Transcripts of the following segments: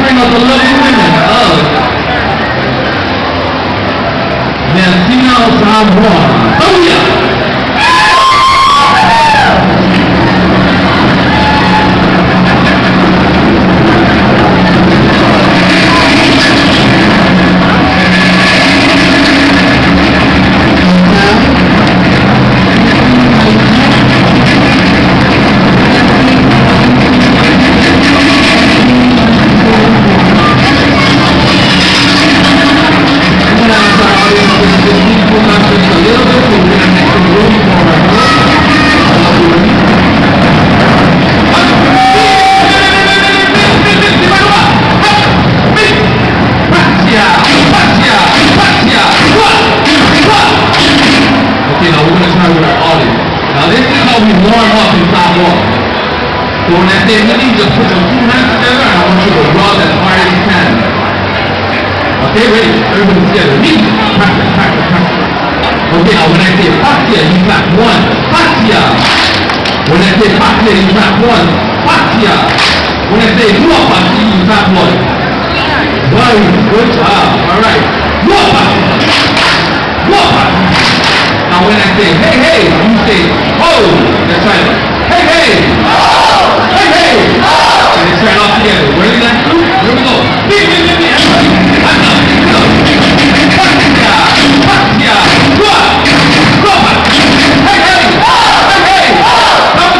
bring out the lovely women of Vecino San Juan. Oh yeah! So when I say ready, just put your two hands together and I want you to draw as hard as you can. Okay, ready? Everybody together. Ready? Practice, practice, practice. Okay, now when I say Fatya, you clap one. Fatya. When I say Fatya, you clap one. Fatya. When I say Dua Fatya, you clap one. Very good job. Alright. Dua Fatya. Dua Fatya. Now when I say hey, hey, you say oh. That's right. Hey, hey. Hey, hey! And they start off together. Where did that do? Here we go. Big, big, big, big. Everybody. Hands up. Go. Patya. Patya. Go. Go. Hey, hey. Hey, hey. Come.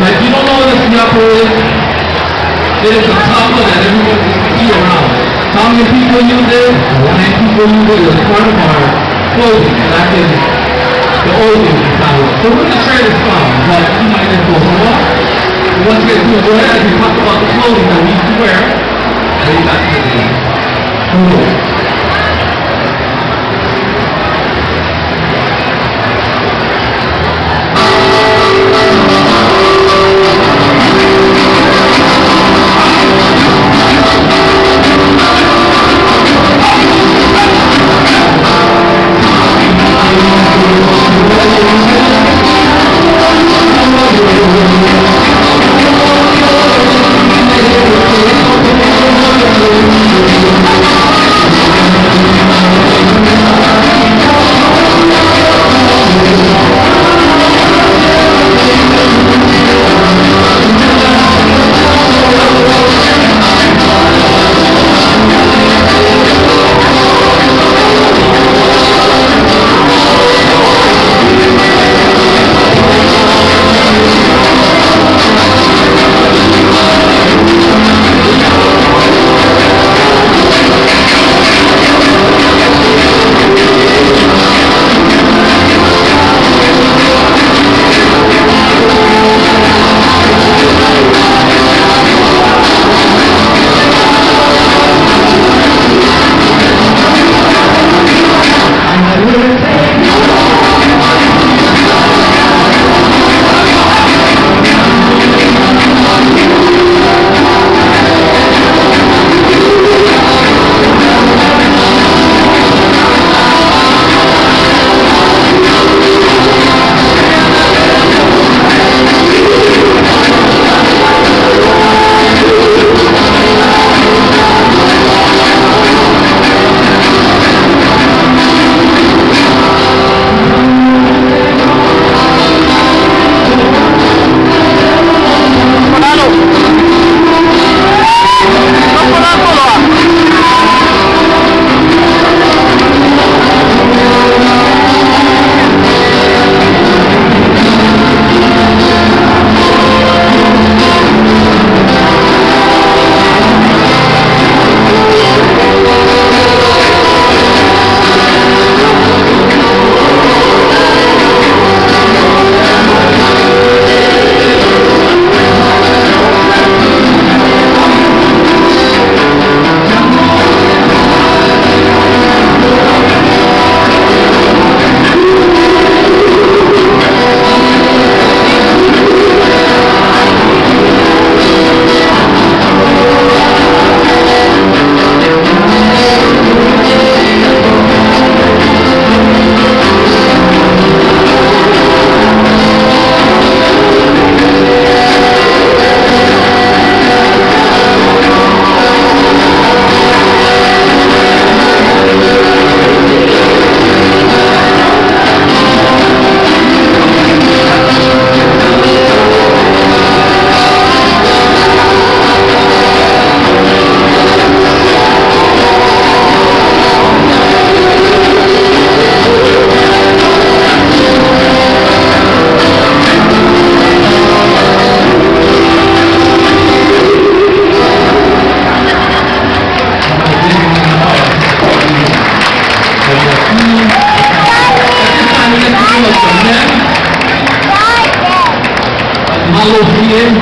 Like you don't know what a siyapo is? It is a tabla that everyone can see around. How many people use it? 9 people use it as part of our clothing. That is the old tabla. So we're going to share this song, but you might just go home. Once we get to it, as we talk about the clothing that we used to wear, way back to the day.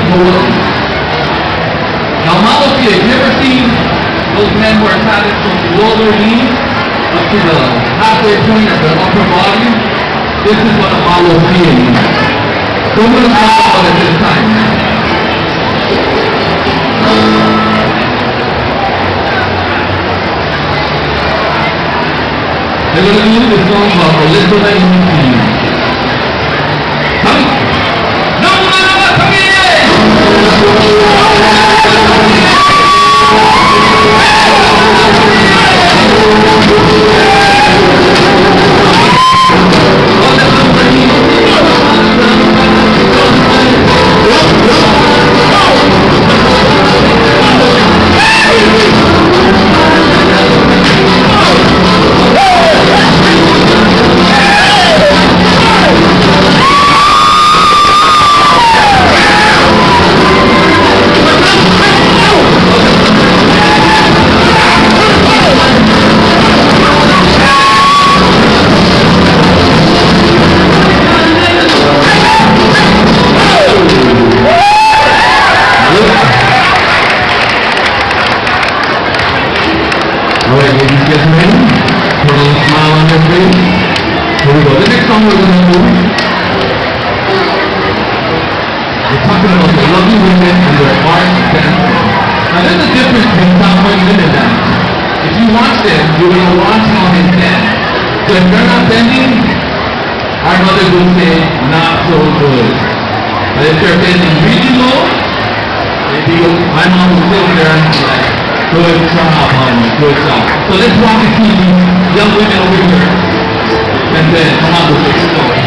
Hawaii. Now, Malofia, have you ever seen those men who are tied from below their knees up to the halfway point of the upper body? This is what a Malofia means. So I'm going to talk about it this time. They're going to do this song called Elizabeth in the Team. Come on. No, come here! Alright, ladies, get ready. Put a little smile on your face. Here we go. The next song we're going to do, we're talking about the lovely women and their art dancing. Now, there's a difference between cowboy and women dance. If you watch them, you're going to watch how they dance. So if they're not bending, our mother would say, not so good. But if they're bending really low, maybe my mom will sit there and be like, good job, honey, good job. So let's walk and see these young women over here. And then come on with this story.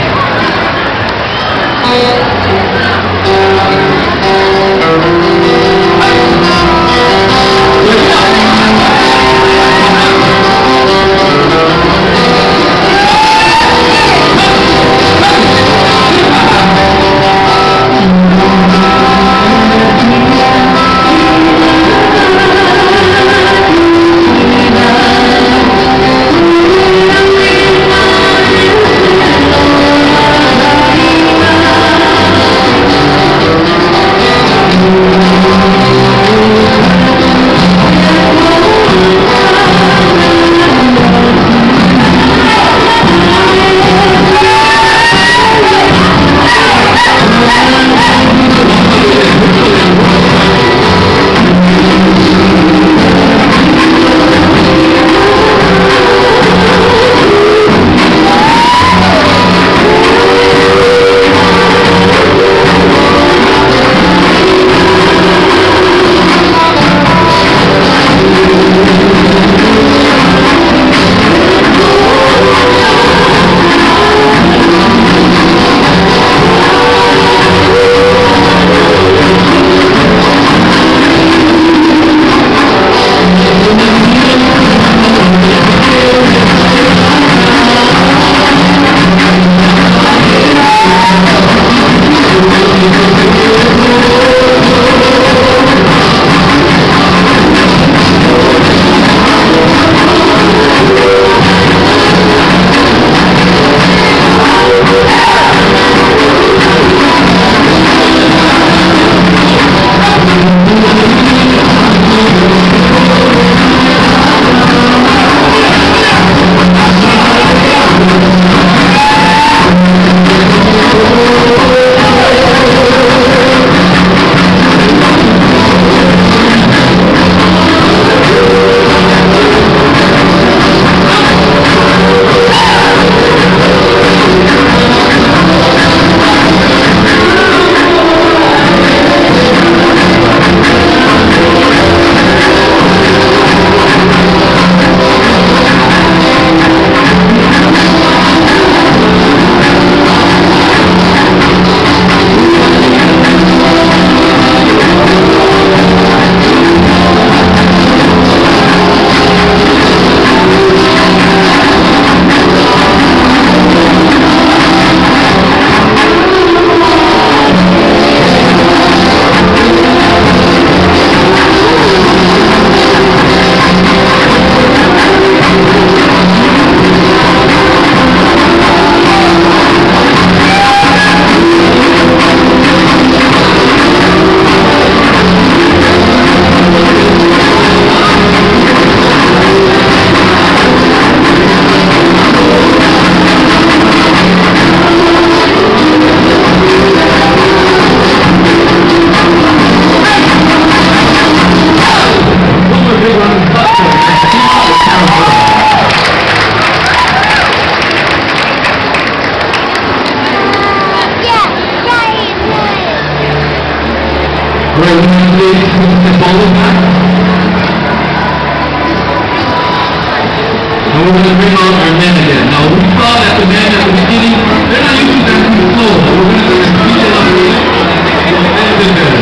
we're going to bring on our men again. Now, we saw that the men at the beginning, they're not usually dancing slow, but we're going to speed it up a little bit better.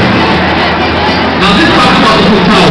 Now, let's talk about the hotel.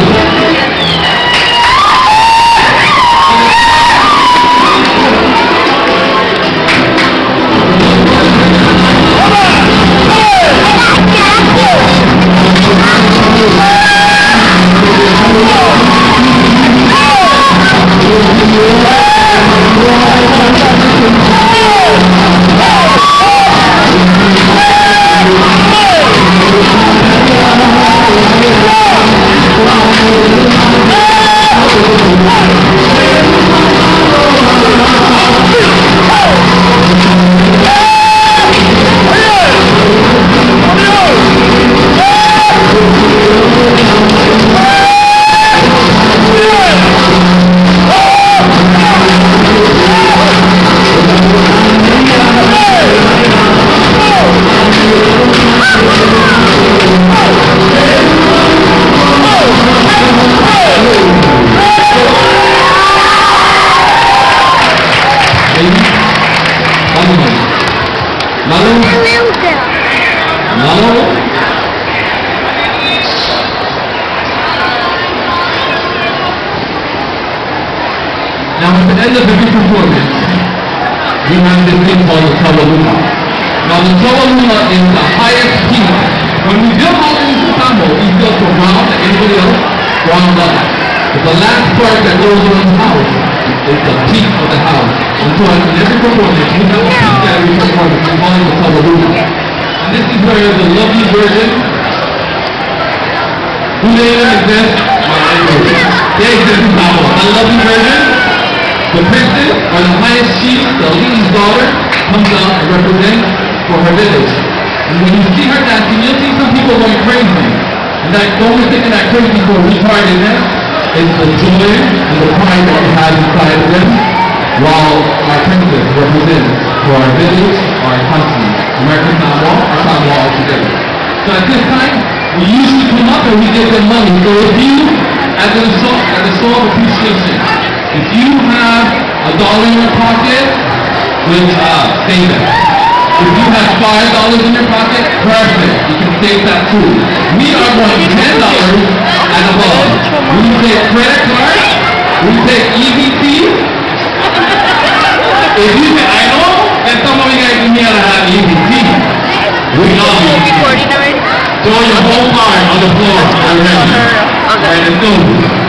Now, at the end of every performance, we have this thing called the Tawaluma. Now, the Tawaluma is the highest peak. When we build houses in Sambo, we build for ground like anybody else, ground level. But the last part that goes around the house is the peak of the house. And so in every performance, we have a peak that every performance. We call it the Tawaluma. And this is where the lovely virgin, who they even exist? They exist in Sambo. The lovely virgin, the princess, or the highest chief, the lead's daughter, comes out and represents for her village. And when you see her dancing, you'll see some people going crazy. And that don't mistake that crazy for retardedness. It's the joy and the pride that we have inside of them, while our princess represents for our village, our country, American Samoa, or Samoa altogether. So at this time, we usually come up and we give them money. So if you, as a show of appreciation, if you have $1 in your pocket, then save it. If you have $5 in your pocket, perfect. You can save that too. We are going $10 and above. We take credit cards. We take EBT. If you say, I know, then some of you guys in here have EBT. We love you. Throw your whole card on the floor already. And it's over.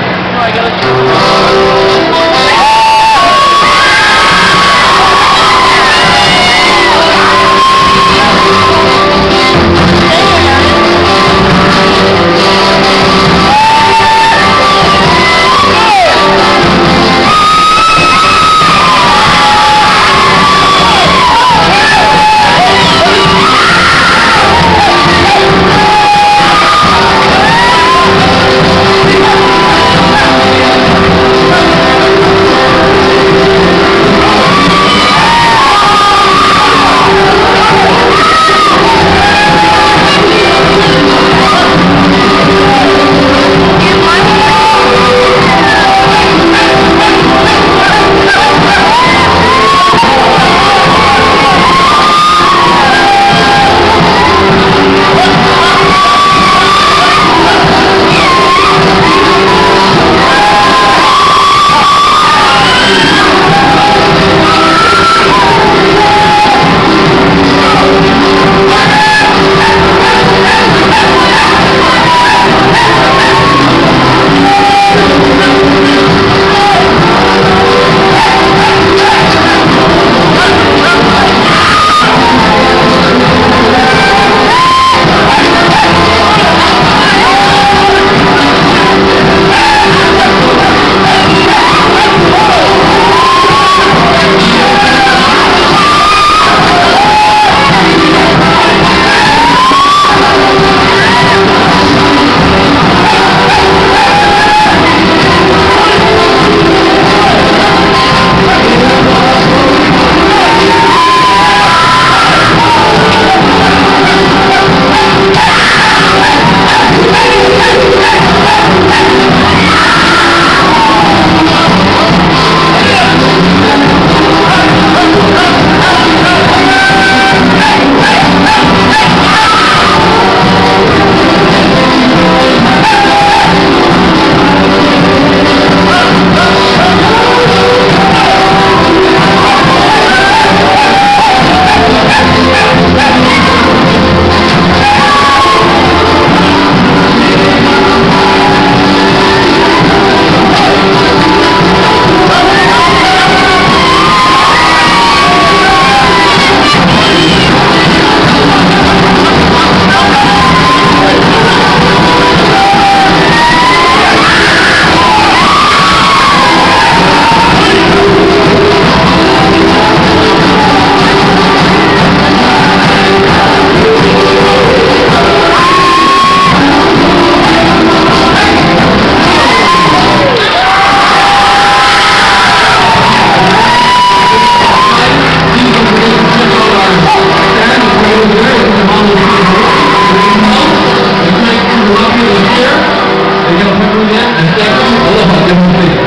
中间，在中国的话就是。